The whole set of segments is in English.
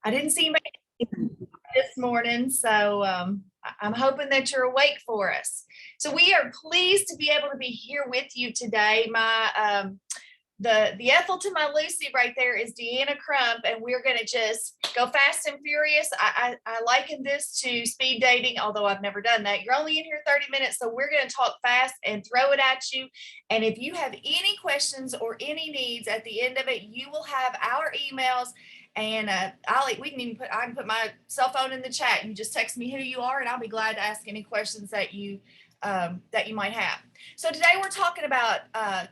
I didn't see you this morning, so I'm hoping that you're awake for us. So we are pleased to be able to be here with you today. The Ethel to my Lucy right there is Deanna Crump, and we're going to just go fast and furious. I liken this to speed dating, although I've never done that. You're only in here 30 minutes, so we're going to talk fast and throw it at you. And if you have any questions or any needs at the end of it, you will have our emails. And I can put my cell phone in the chat. You just text me who you are, and I'll be glad to ask any questions that you might have. So today we're talking about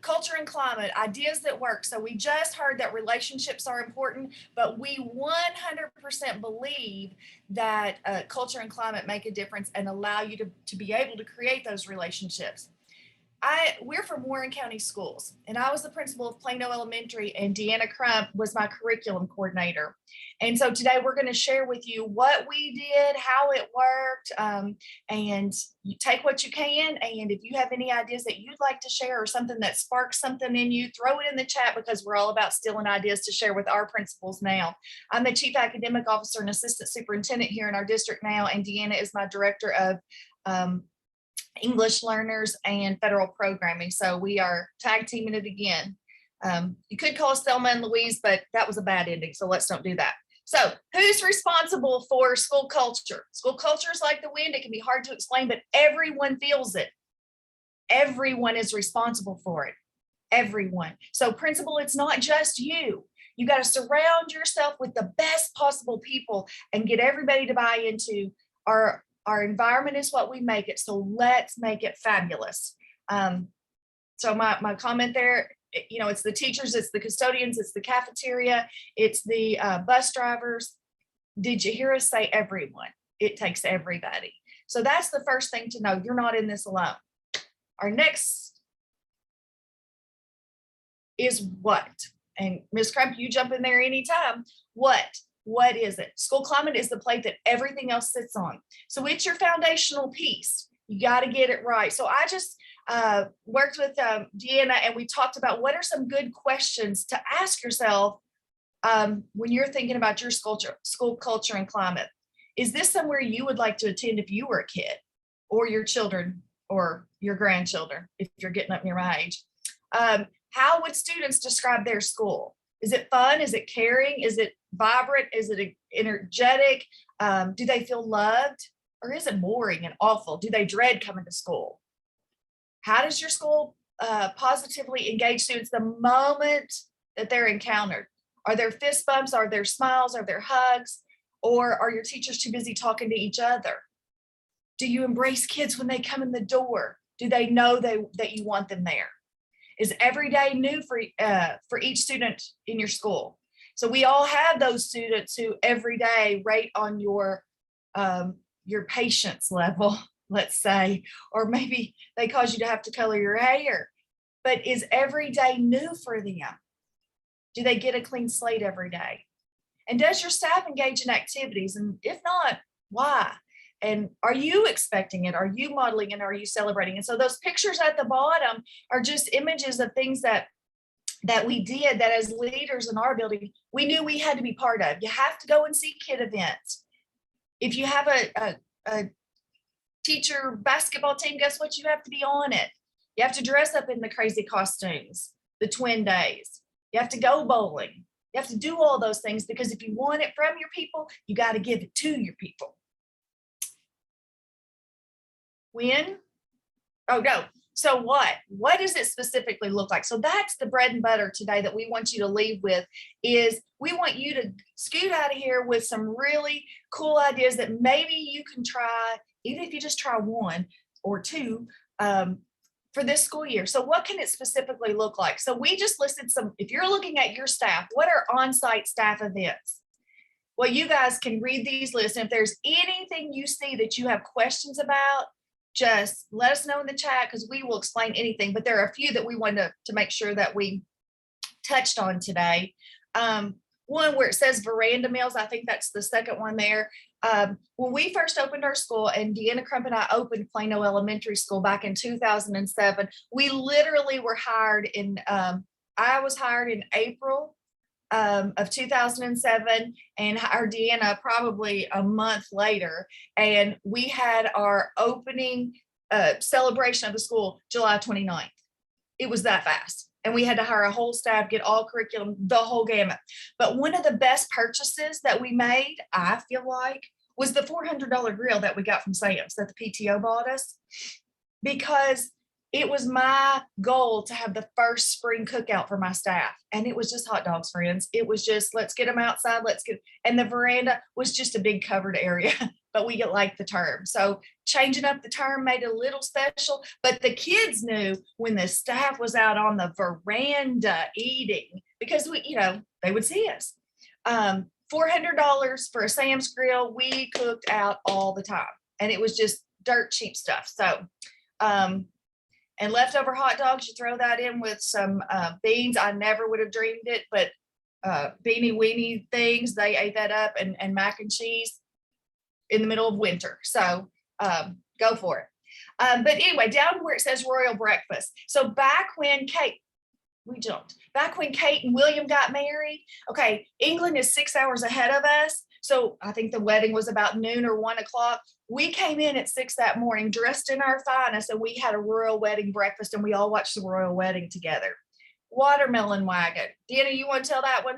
culture and climate, ideas that work. So we just heard that relationships are important, but we 100% believe that culture and climate make a difference and allow you to be able to create those relationships. We're from Warren County Schools, and I was the principal of Plano Elementary, and Deanna Crump was my curriculum coordinator. And so today we're going to share with you what we did, how it worked, and you take what you can. And if you have any ideas that you'd like to share or something that sparks something in you, throw it in the chat, because we're all about stealing ideas to share with our principals now. I'm the Chief Academic Officer and Assistant Superintendent here in our district now, and Deanna is my Director of English learners and federal programming. So we are tag teaming it again. You could call us Thelma and Louise, but that was a bad ending, so let's don't do that. So who's responsible for school culture? School culture is like the wind. It can be hard to explain, but everyone feels it. Everyone is responsible for it. Everyone. So principal, it's not just you. You got to surround yourself with the best possible people and get everybody to buy into our environment is what we make it. So let's make it fabulous. So my comment there, it's the teachers, it's the custodians, it's the cafeteria, it's the bus drivers. Did you hear us say everyone? It takes everybody. So that's the first thing to know. You're not in this alone. Our next is what? And Ms. Crump, you jump in there anytime. What is it? School climate is the plate that everything else sits on. So it's your foundational piece. You got to get it right. So I just worked with Deanna, and we talked about what are some good questions to ask yourself when you're thinking about your school culture and climate. Is this somewhere you would like to attend if you were a kid, or your children, or your grandchildren, if you're getting up near my age? How would students describe their school? Is it fun? Is it caring? Is it vibrant? Is it energetic? Do they feel loved? Or is it boring and awful? Do they dread coming to school? How does your school positively engage students the moment that they're encountered? Are there fist bumps? Are there smiles? Are there hugs? Or are your teachers too busy talking to each other? Do you embrace kids when they come in the door? Do they know that you want them there? Is every day new for each student in your school? So we all have those students who every day rate on your patience level, let's say, or maybe they cause you to have to color your hair. But is every day new for them? Do they get a clean slate every day? And does your staff engage in activities? And if not, why? And are you expecting it? Are you modeling it? Are you celebrating? And so those pictures at the bottom are just images of things that we did that as leaders in our building, we knew we had to be part of. You have to go and see kid events. If you have a teacher basketball team, guess what? You have to be on it. You have to dress up in the crazy costumes, the twin days. You have to go bowling. You have to do all those things, because if you want it from your people, you got to give it to your people. When? Oh, no. So what does it specifically look like? So that's the bread and butter today that we want you to leave with. Is we want you to scoot out of here with some really cool ideas that maybe you can try, even if you just try one or two for this school year. So what can it specifically look like? So we just listed some. If you're looking at your staff, what are on-site staff events? Well, you guys can read these lists. And if there's anything you see that you have questions about, just let us know in the chat, because we will explain anything. But there are a few that we wanted to make sure that we touched on today. One where it says veranda meals, I think that's the second one there. When we first opened our school, and Deanna Crump and I opened Plano Elementary School back in 2007, we literally were hired in, I was hired in April of 2007 and hired Deanna probably a month later. And we had our opening celebration of the school July 29th. It was that fast. And we had to hire a whole staff, get all curriculum, the whole gamut. But one of the best purchases that we made, I feel like, was the $400 grill that we got from Sam's that the PTO bought us, because it was my goal to have the first spring cookout for my staff. And it was just hot dogs, friends. It was just, let's get them outside. And the veranda was just a big covered area, but we liked the term. So changing up the term made it a little special, but the kids knew when the staff was out on the veranda eating, because they would see us. $400 for a Sam's grill. We cooked out all the time, and it was just dirt cheap stuff. So, and leftover hot dogs, you throw that in with some beans. I never would have dreamed it, but beanie weenie things, they ate that up, and mac and cheese in the middle of winter. So go for it. But anyway, down where it says royal breakfast. So back when Kate and William got married, okay, England is 6 hours ahead of us. So I think the wedding was about noon or 1 o'clock. We came in at 6 that morning, dressed in our finest, and we had a royal wedding breakfast, and we all watched the royal wedding together. Watermelon wagon. Deanna, you want to tell that one?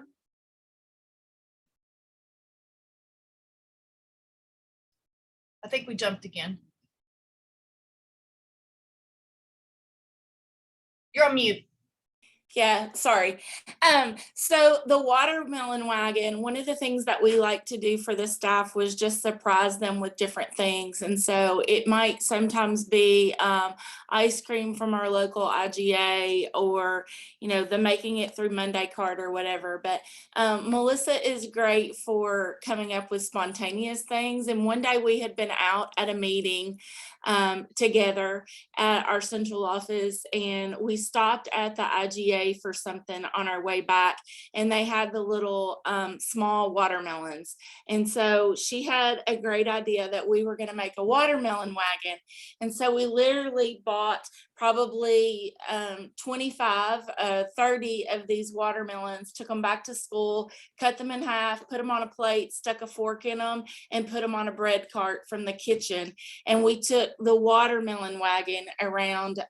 I think we jumped again. You're on mute. Yeah, sorry. So the watermelon wagon, one of the things that we like to do for the staff was just surprise them with different things. And so it might sometimes be ice cream from our local IGA, or, the making it through Monday card or whatever. But Melissa is great for coming up with spontaneous things. And one day we had been out at a meeting together at our central office, and we stopped at the IGA for something on our way back, and they had the little small watermelons. And so she had a great idea that we were going to make a watermelon wagon. And so we literally bought probably 25, 30 of these watermelons, took them back to school, cut them in half, put them on a plate, stuck a fork in them, and put them on a bread cart from the kitchen. And we took the watermelon wagon around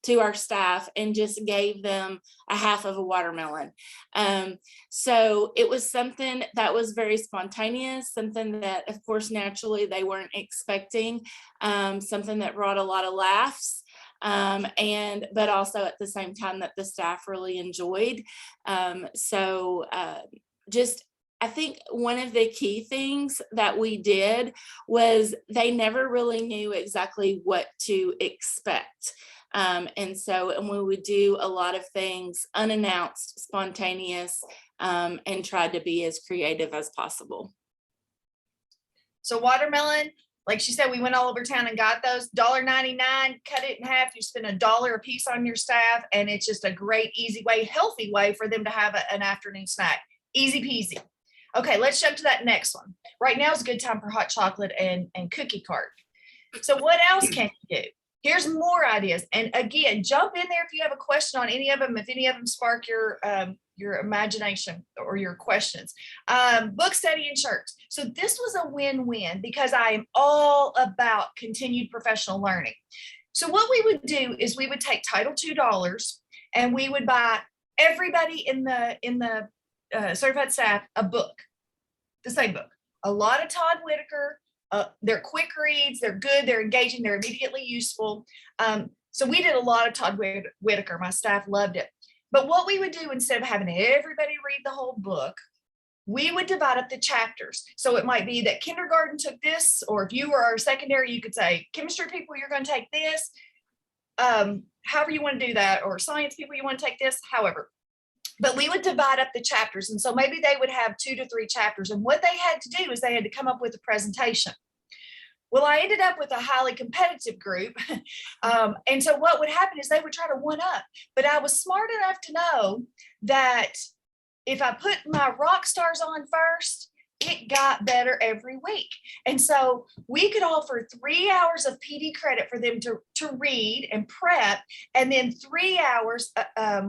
to our staff and just gave them a half of a watermelon. So it was something that was very spontaneous, something that, of course, naturally they weren't expecting, something that brought a lot of laughs. But also at the same time that the staff really enjoyed. I think one of the key things that we did was they never really knew exactly what to expect. And we would do a lot of things unannounced, spontaneous, and tried to be as creative as possible. So watermelon, like she said, we went all over town and got those. $1.99, cut it in half. You spend $1 a piece on your staff, and it's just a great, easy way, healthy way for them to have an afternoon snack. Easy peasy. Okay, let's jump to that next one. Right now is a good time for hot chocolate and cookie cart. So what else can you do? Here's more ideas. And again, jump in there if you have a question on any of them, if any of them spark your imagination or your questions. Book study and shirts. So this was a win-win, because I am all about continued professional learning. So what we would do is we would take Title II dollars, and we would buy everybody in the certified staff a book, the same book. A lot of Todd Whitaker. They're quick reads, they're good, they're engaging, they're immediately useful. So we did a lot of Todd Whitaker. My staff loved it. But what we would do, instead of having everybody read the whole book, we would divide up the chapters. So it might be that kindergarten took this, or if you were our secondary, you could say, chemistry people, you're going to take this. However you want to do that, or science people, you want to take this, however. But we would divide up the chapters. And so maybe they would have 2 to 3 chapters. And what they had to do is they had to come up with a presentation. Well, I ended up with a highly competitive group. And so what would happen is they would try to one up. But I was smart enough to know that if I put my rock stars on first, it got better every week. And so we could offer 3 hours of PD credit for them to read and prep, and then 3 hours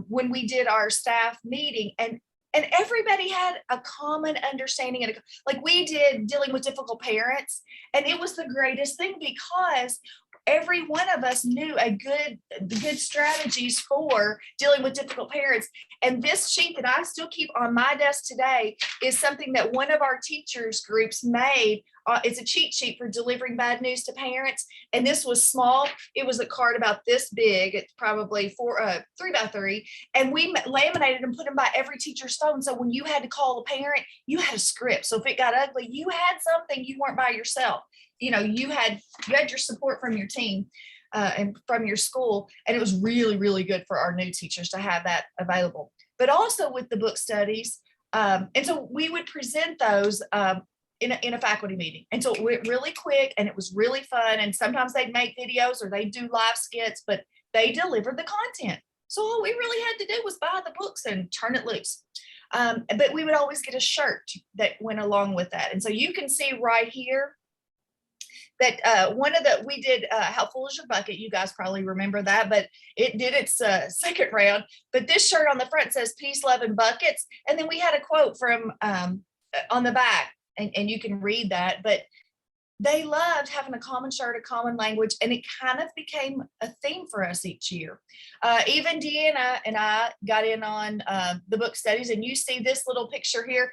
when we did our staff meeting. And and everybody had a common understanding. And like we did dealing with difficult parents, and it was the greatest thing because every one of us knew good strategies for dealing with difficult parents. And this sheet that I still keep on my desk today is something that one of our teachers groups made. It's a cheat sheet for delivering bad news to parents. And this was small. It was a card about this big. It's probably 3x3. And we laminated and put them by every teacher's phone. So when you had to call a parent, you had a script. So if it got ugly, you had something. You weren't by yourself. You had your support from your team and from your school. And it was really, really good for our new teachers to have that available. But also with the book studies. And so we would present those in a faculty meeting. And so it went really quick and it was really fun. And sometimes they'd make videos or they'd do live skits, but they delivered the content. So all we really had to do was buy the books and turn it loose. But we would always get a shirt that went along with that. And so you can see right here that we did How Full Is Your Bucket? You guys probably remember that, but it did its second round. But this shirt on the front says Peace, Love, and Buckets. And then we had a quote from on the back, and you can read that. But they loved having a common shirt, a common language, and it kind of became a theme for us each year. Even Deanna and I got in on the book studies, and you see this little picture here.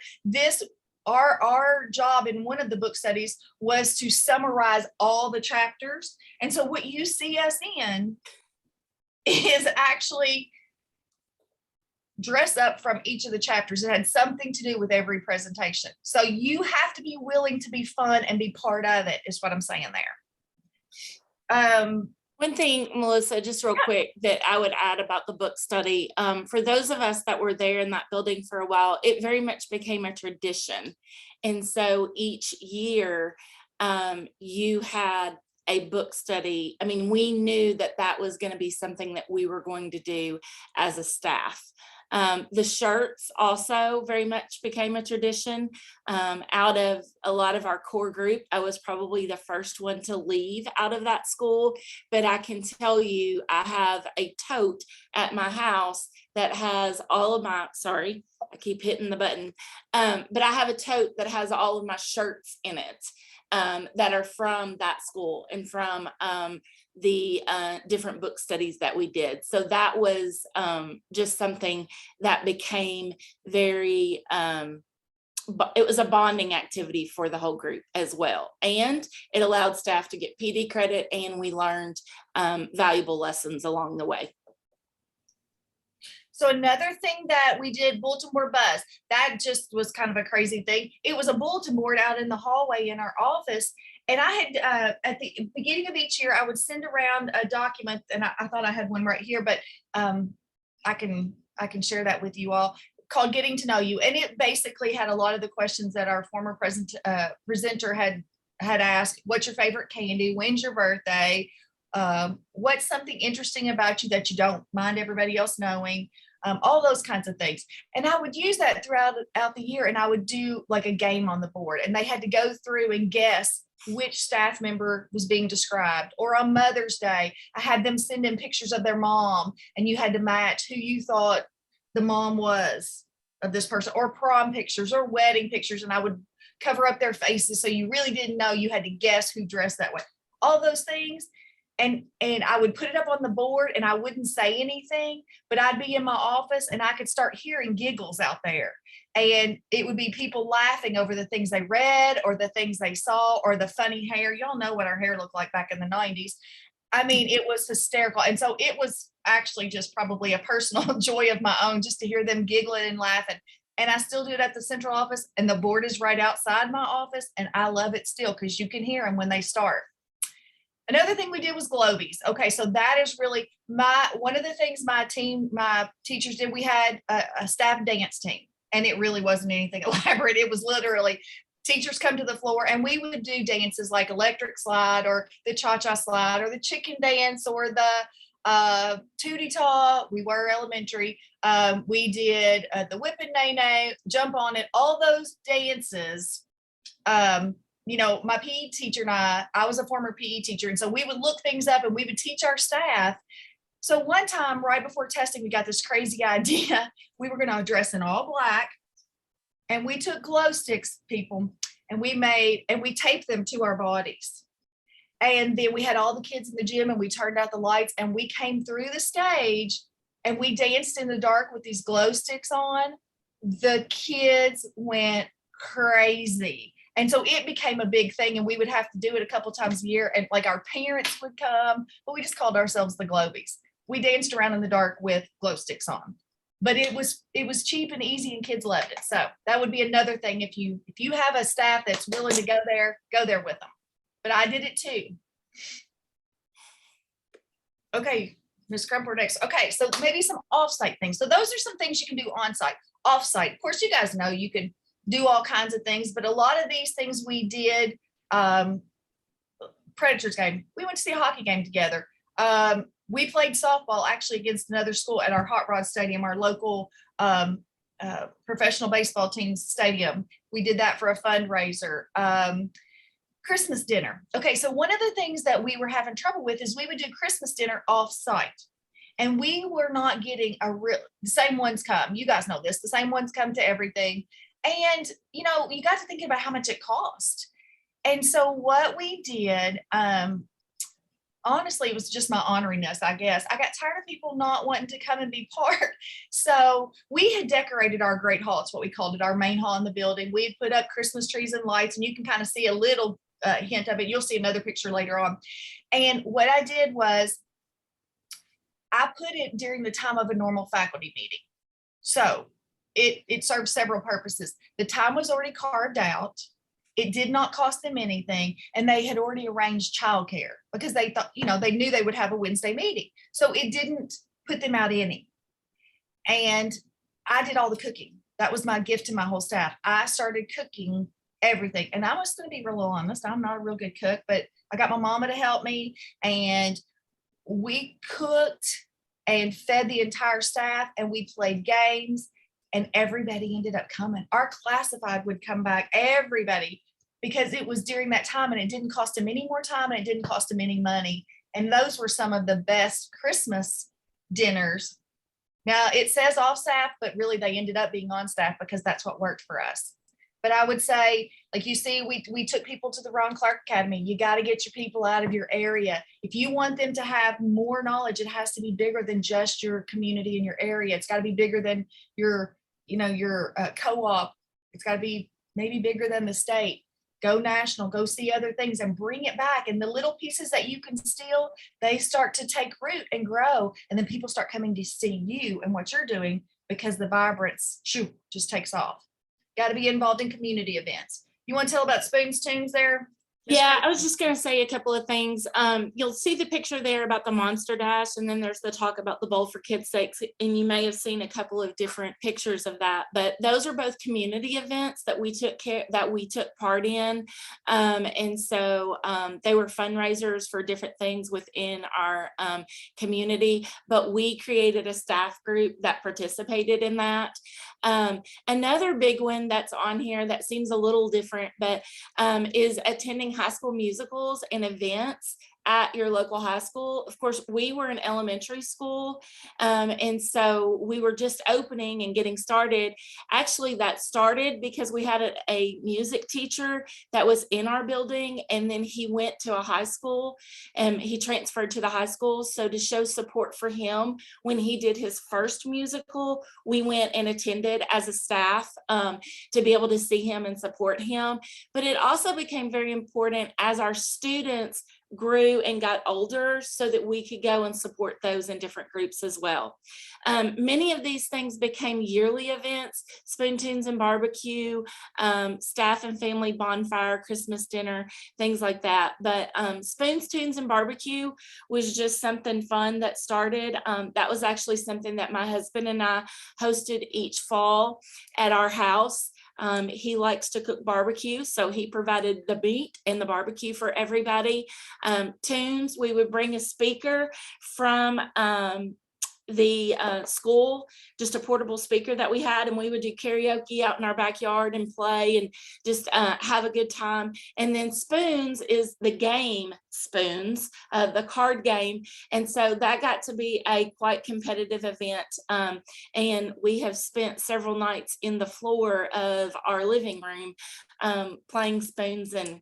Our job in one of the book studies was to summarize all the chapters. And so what you see us in is actually dress up from each of the chapters. It had something to do with every presentation. So you have to be willing to be fun and be part of it, is what I'm saying there. One thing, Melissa, just real quick, that I would add about the book study, for those of us that were there in that building for a while, it very much became a tradition. And so each year you had a book study. I mean, we knew that that was going to be something that we were going to do as a staff. The shirts also very much became a tradition. Out of a lot of our core group, I was probably the first one to leave out of that school, but I can tell you, I have a tote at my house that has all of my, sorry, I keep hitting the button, but I have a tote that has all of my shirts in it that are from that school and from the different book studies that we did. So that was just something that became very, it was a bonding activity for the whole group as well. And it allowed staff to get PD credit, and we learned valuable lessons along the way. So another thing that we did, bulletin board buzz, that just was kind of a crazy thing. It was a bulletin board out in the hallway in our office. And I had, at the beginning of each year, I would send around a document, and I thought I had one right here, but I can share that with you all, called Getting to Know You. And it basically had a lot of the questions that our former presenter had asked. What's your favorite candy? When's your birthday? What's something interesting about you that you don't mind everybody else knowing? All those kinds of things. And I would use that throughout the year, and I would do like a game on the board, and they had to go through and guess which staff member was being described. Or on Mother's Day, I had them send in pictures of their mom, and you had to match who you thought the mom was of this person, or prom pictures or wedding pictures, and I would cover up their faces so you really didn't know. You had to guess who dressed that way. All those things. And I would put it up on the board, and I wouldn't say anything, but I'd be in my office and I could start hearing giggles out there. And it would be people laughing over the things they read or the things they saw or the funny hair. Y'all know what our hair looked like back in the 90s. I mean, it was hysterical. And so it was actually just probably a personal joy of my own, just to hear them giggling and laughing. And I still do it at the central office, and the board is right outside my office, and I love it still because you can hear them when they start. Another thing we did was Globies. Okay, so that is really one of the things my teachers did. We had a staff dance team, and it really wasn't anything elaborate. It was literally teachers come to the floor, and we would do dances like electric slide or the cha-cha slide or the chicken dance or the tootie taw. We were elementary. We did the whip and nay-nay, jump on it, all those dances. You know, my PE teacher and I was a former PE teacher. And so we would look things up, and we would teach our staff So one time right before testing, we got this crazy idea. We were going to dress in all black, and we took glow sticks, people, and we taped them to our bodies. And then we had all the kids in the gym, and we turned out the lights, and we came through the stage and we danced in the dark with these glow sticks on. The kids went crazy. And so it became a big thing, and we would have to do it a couple times a year. And like our parents would come, but we just called ourselves the Globies. We danced around in the dark with glow sticks on, but it was cheap and easy, and kids loved it. So that would be another thing. If you have a staff that's willing to go there with them. But I did it too. Okay, Ms. Crumper next. Okay, so maybe some offsite things. So those are some things you can do on site. Offsite, of course, you guys know you can do all kinds of things, but a lot of these things we did. Predators game. We went to see a hockey game together. We played softball actually against another school at our Hot Rod Stadium, our local professional baseball team's stadium. We did that for a fundraiser. Christmas dinner. Okay, so one of the things that we were having trouble with is we would do Christmas dinner off-site, and we were not getting the same ones come. You guys know this. The same ones come to everything. And, you got to thinking about how much it cost. And so what we did, honestly, it was just my honoriness, I guess. I got tired of people not wanting to come and be part. So we had decorated our great hall. It's what we called it, our main hall in the building. We had put up Christmas trees and lights, and you can kind of see a little hint of it. You'll see another picture later on. And what I did was I put it during the time of a normal faculty meeting. So it served several purposes. The time was already carved out. It did not cost them anything. And they had already arranged childcare because they thought, they knew they would have a Wednesday meeting. So it didn't put them out any. And I did all the cooking. That was my gift to my whole staff. I started cooking everything. And I was going to be real honest. I'm not a real good cook, but I got my mama to help me. And we cooked and fed the entire staff, and we played games, and everybody ended up coming. Our classified would come back, everybody, because it was during that time, and it didn't cost them any more time, and it didn't cost them any money. And those were some of the best Christmas dinners. Now it says off staff, but really they ended up being on staff because that's what worked for us. But I would say, like you see, we took people to the Ron Clark Academy. You got to get your people out of your area. If you want them to have more knowledge, it has to be bigger than just your community and your area. It's got to be bigger than your co-op. It's got to be maybe bigger than the state. Go national, go see other things and bring it back. And the little pieces that you can steal, they start to take root and grow. And then people start coming to see you and what you're doing because the vibrance just takes off. Got to be involved in community events. You want to tell about Spoons Tunes there? Yeah, I was just going to say a couple of things. You'll see the picture there about the Monster Dash, and then there's the talk about the Bowl for Kids' Sakes, and you may have seen a couple of different pictures of that. But those are both community events that we took part in, and so they were fundraisers for different things within our community. But we created a staff group that participated in that. Another big one that's on here that seems a little different, but is attending high school musicals and events at your local high school. Of course, we were an elementary school, and so we were just opening and getting started. Actually, that started because we had a music teacher that was in our building, and then he went to a high school, and he transferred to the high school. So to show support for him, when he did his first musical, we went and attended as a staff to be able to see him and support him. But it also became very important as our students grew and got older so that we could go and support those in different groups as well. Many of these things became yearly events: Spoon Tunes and Barbecue, Staff and Family Bonfire, Christmas dinner, things like that. But Spoons Tunes and Barbecue was just something fun that started. That was actually something that my husband and I hosted each fall at our house. He likes to cook barbecue, so he provided the meat and the barbecue for everybody. Tunes, we would bring a speaker from the school, just a portable speaker that we had, and we would do karaoke out in our backyard and play and just have a good time. And then Spoons is the game Spoons, the card game. And so that got to be a quite competitive event. And we have spent several nights in the floor of our living room playing Spoons and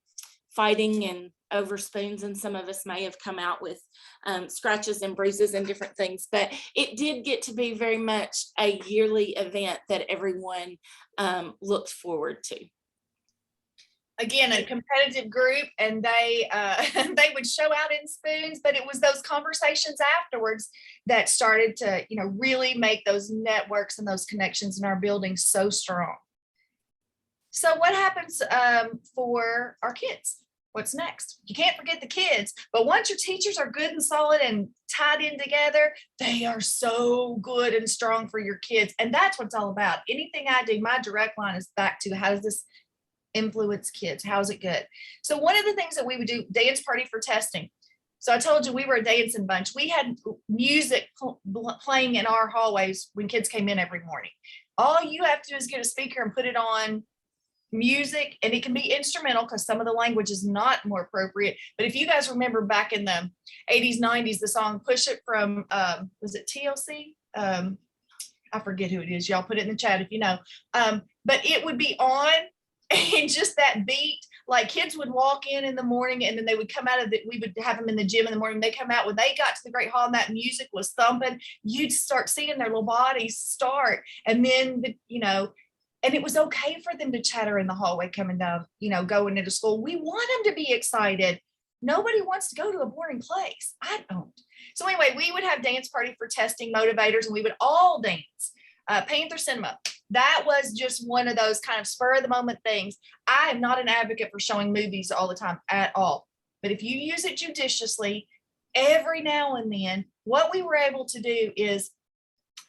fighting and over spoons, and some of us may have come out with scratches and bruises and different things, but it did get to be very much a yearly event that everyone looked forward to. Again, a competitive group, and they they would show out in spoons, but it was those conversations afterwards that started to, you know, really make those networks and those connections in our building so strong. So what happens for our kids? What's next? You can't forget the kids, but once your teachers are good and solid and tied in together, they are so good and strong for your kids. And that's what it's all about. Anything I do, my direct line is back to how does this influence kids? How is it good? So one of the things that we would do, dance party for testing. So I told you we were a dancing bunch. We had music playing in our hallways when kids came in every morning. All you have to do is get a speaker and put it on music, and it can be instrumental because some of the language is not more appropriate. But if you guys remember back in the 80s, 90s, the song Push It from, was it TLC? I forget who it is. Y'all put it in the chat if you know. But it would be on, and just that beat, like kids would walk in the morning, and then they would come out of we would have them in the gym in the morning. They come out, when they got to the Great Hall and that music was thumping, you'd start seeing their little bodies start. And then, you know, and it was okay for them to chatter in the hallway coming down, you know, going into school. We want them to be excited. Nobody wants to go to a boring place. I don't. So anyway, we would have dance party for testing motivators, and we would all dance. Panther Cinema. That was just one of those kind of spur of the moment things. I am not an advocate for showing movies all the time at all. But if you use it judiciously, every now and then, what we were able to do is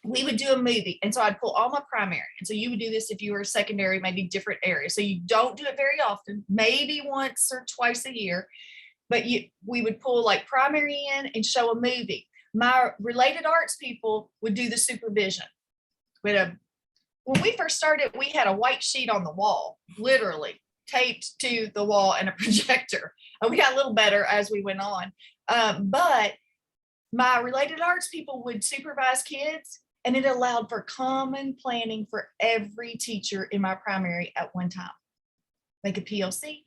we would do a movie. And so I'd pull all my primary. And so you would do this if you were secondary, maybe different areas. So you don't do it very often, maybe once or twice a year, but we would pull like primary in and show a movie. My related arts people would do the supervision. When we first started, we had a white sheet on the wall, literally taped to the wall, and a projector. We got a little better as we went on. But my related arts people would supervise kids, and it allowed for common planning for every teacher in my primary at one time. Make a PLC.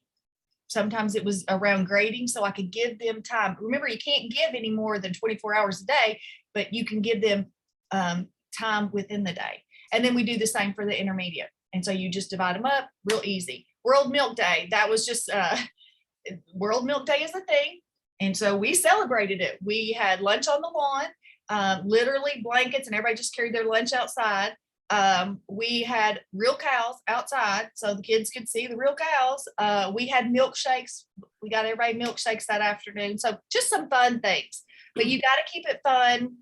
Sometimes it was around grading, so I could give them time. Remember, you can't give any more than 24 hours a day, but you can give them time within the day. And then we do the same for the intermediate. And so you just divide them up real easy. World Milk Day, that was just, World Milk Day is a thing. And so we celebrated it. We had lunch on the lawn, literally blankets, and everybody just carried their lunch outside. We had real cows outside so the kids could see the real cows. We had milkshakes. We got everybody milkshakes that afternoon. So just some fun things, but you got to keep it fun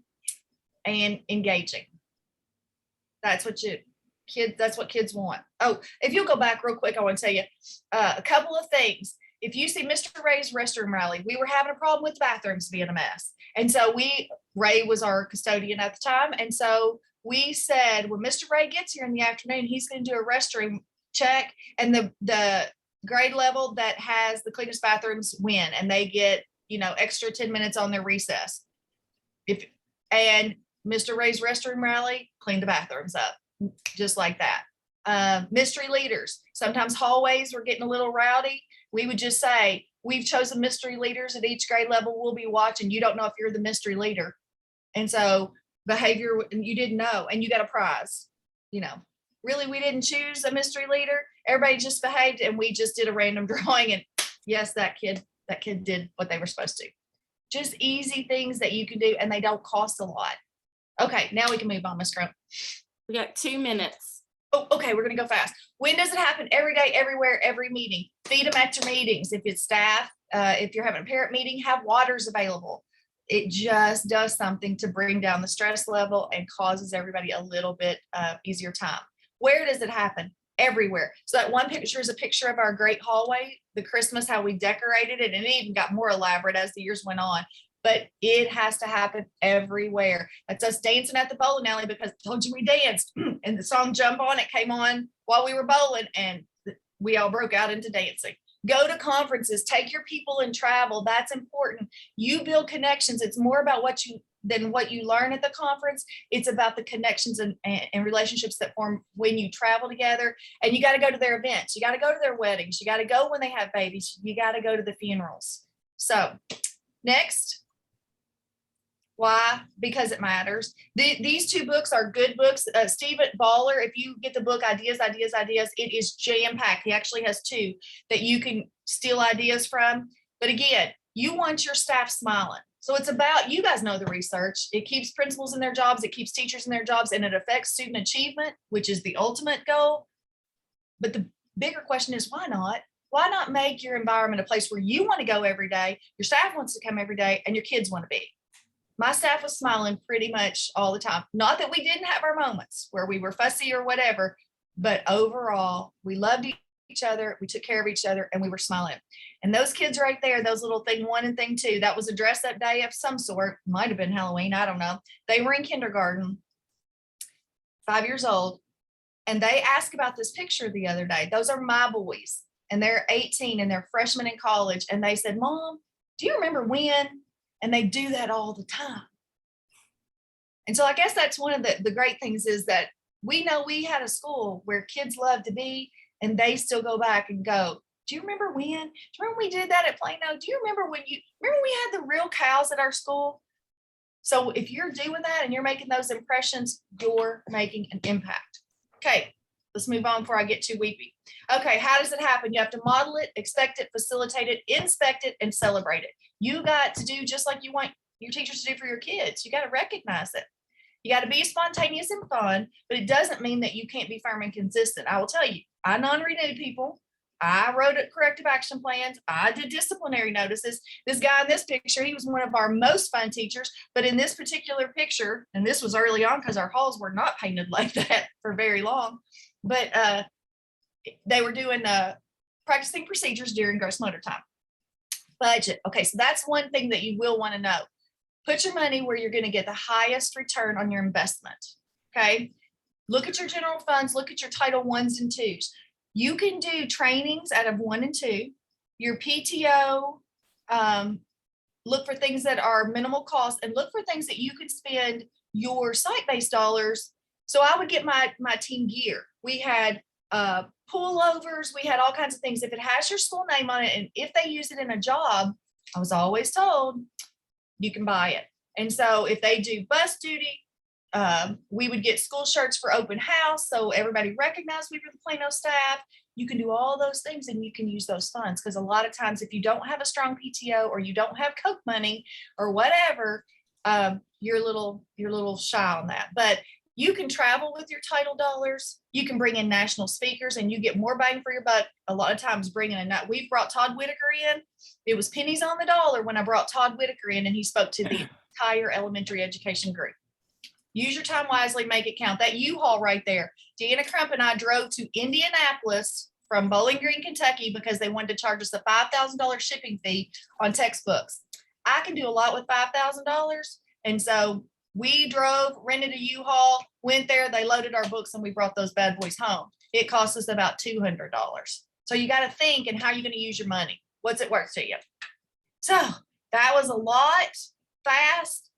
and engaging. That's what kids want. Oh, if you'll go back real quick, I want to tell you a couple of things. If you see Mr. Ray's restroom rally, we were having a problem with bathrooms being a mess. And so Ray was our custodian at the time. And so we said, when Mr. Ray gets here in the afternoon, he's going to do a restroom check, and the grade level that has the cleanest bathrooms win, and they get, you know, extra 10 minutes on their recess. And Mr. Ray's restroom rally, clean the bathrooms up, just like that. Mystery leaders. Sometimes hallways were getting a little rowdy. We would just say, we've chosen mystery leaders at each grade level. We'll be watching. You don't know if you're the mystery leader. And so behavior, you didn't know, and you got a prize. You know, really, we didn't choose a mystery leader. Everybody just behaved, and we just did a random drawing. And yes, that kid did what they were supposed to. Just easy things that you can do, and they don't cost a lot. Okay, now we can move on, Ms. Crump. We got 2 minutes. Oh, okay, we're gonna go fast. When does it happen? Every day, everywhere, every meeting. Feed them at your meetings. If it's staff, if you're having a parent meeting, have waters available. It just does something to bring down the stress level and causes everybody a little bit easier time. Where does it happen? Everywhere. So that one picture is a picture of our great hallway, the Christmas, how we decorated it, and it even got more elaborate as the years went on. but it has to happen everywhere. That's us dancing at the bowling alley because I told you we danced and the song Jump On It came on while we were bowling and we all broke out into dancing. Go to conferences, take your people and travel. That's important. You build connections. It's more about what you learn at the conference. It's about the connections and relationships that form when you travel together. And you got to go to their events. You got to go to their weddings. You got to go when they have babies. You got to go to the funerals. So next. Why? Because it matters. These two books are good books. Stephen Baller, if you get the book Ideas, it is jam-packed. He actually has two that you can steal ideas from. But again, you want your staff smiling. So it's about, you guys know the research. It keeps principals in their jobs, it keeps teachers in their jobs, and it affects student achievement, which is the ultimate goal. But the bigger question is, why not? Why not make your environment a place where you want to go every day, your staff wants to come every day, and your kids want to be? My staff was smiling pretty much all the time. Not that we didn't have our moments where we were fussy or whatever, but overall, we loved each other, we took care of each other, and we were smiling. And those kids right there, those little thing 1 and thing 2, that was a dress up day of some sort, might have been Halloween, I don't know. They were in kindergarten, 5 years old, and they asked about this picture the other day. Those are my boys, and they're 18 and they're freshmen in college. And they said, Mom, do you remember when? And they do that all the time. And so I guess that's one of the great things is that we know we had a school where kids love to be, and they still go back and go, do you remember when? Do you remember we did that at Plano? Do you remember when we had the real cows at our school? So if you're doing that and you're making those impressions, you're making an impact. Okay, let's move on before I get too weepy. Okay, how does it happen? You have to model it, expect it, facilitate it, inspect it, and celebrate it. You got to do just like you want your teachers to do for your kids. You got to recognize it. You got to be spontaneous and fun, but it doesn't mean that you can't be firm and consistent. I will tell you, I non-renewed people. I wrote corrective action plans. I did disciplinary notices. This guy in this picture, he was one of our most fun teachers, but in this particular picture, and this was early on because our halls were not painted like that for very long, but they were doing practicing procedures during gross motor time. Budget. Okay, so that's one thing that you will want to know. Put your money where you're going to get the highest return on your investment. Okay, look at your general funds, look at your Title 1s and 2s. You can do trainings out of 1 and 2. Your PTO, look for things that are minimal cost, and look for things that you could spend your site-based dollars. So I would get my team gear. We had pullovers, we had all kinds of things. If it has your school name on it, and if they use it in a job, I was always told you can buy it. And so if they do bus duty, we would get school shirts for open house, so everybody recognized we were the Plano staff. You can do all those things, and you can use those funds, because a lot of times if you don't have a strong PTO or you don't have Coke money or whatever, you're a little shy on that. But you can travel with your title dollars. You can bring in national speakers, and you get more bang for your buck a lot of times bringing in that. We've brought Todd Whitaker in. It was pennies on the dollar when I brought Todd Whitaker in, and he spoke to the entire elementary education group. Use your time wisely, make it count. That U-Haul right there. Deanna Crump and I drove to Indianapolis from Bowling Green, Kentucky, because they wanted to charge us a $5,000 shipping fee on textbooks. I can do a lot with $5,000. And so we drove, rented a U-Haul, went there, they loaded our books, and we brought those bad boys home. It cost us about $200. So you got to think, and how you're going to use your money. What's it worth to you? So that was a lot, fast.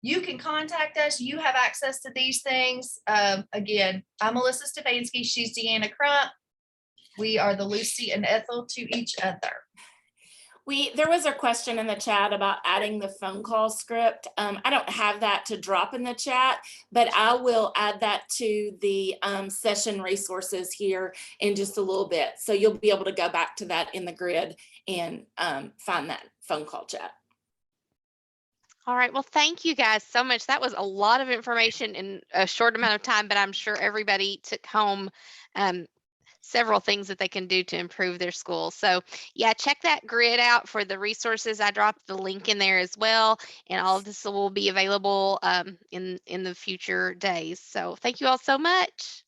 You can contact us. You have access to these things. Again, I'm Melissa Stefanski. She's Deanna Crump. We are the Lucy and Ethel to each other. There was a question in the chat about adding the phone call script. I don't have that to drop in the chat, but I will add that to the session resources here in just a little bit. So you'll be able to go back to that in the grid and find that phone call chat. All right. Well, thank you guys so much. That was a lot of information in a short amount of time, but I'm sure everybody took home several things that they can do to improve their school. So yeah, check that grid out for the resources. I dropped the link in there as well, and all of this will be available in the future days. So thank you all so much.